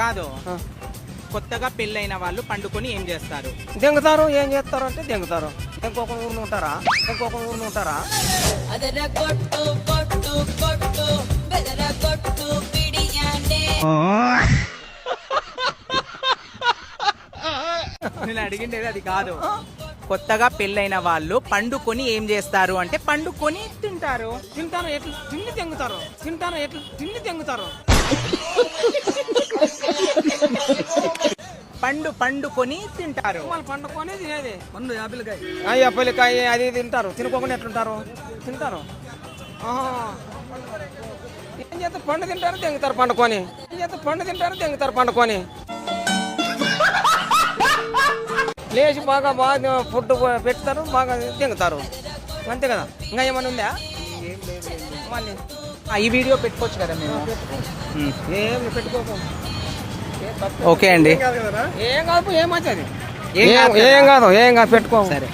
కాదు, కొత్తగా పెళ్ళైన వాళ్ళు పండుకొని ఏం చేస్తారు? దెంగుతారు. ఏం చేస్తారు అంటే దెంగుతారు. ఇంకొక ఊరిని ఉంటారా? నేను అడిగిండేది అది కాదు. కొత్తగా పెళ్ళైన వాళ్ళు పండుకొని ఏం చేస్తారు అంటే పండుకొని తింటారు. ఎట్లా తిండి దెంగుతారు. పండుకొని తింటారు. వాళ్ళు పండుకొని తినేది పండు యాపిల్కాయ అది తింటారు. తినుకోకుండా ఎట్లుంటారు? తింటారు. ఏం చేస్తారు? పండు తింటారు దెంగుతారు పండుకొని. లేచి బాగా ఫుడ్ పెడతారు, బాగా తింగుతారు. అంతే కదా. ఇంకా ఏమైనా ఉందా? మళ్ళీ ఈ వీడియో పెట్టుకోవచ్చు కదా మేము. ఏం పెట్టుకోకు. ఓకే అండి. ఏం కాదు, ఏమవుతుంది? ఏం కాదు పెట్టుకో. సరే.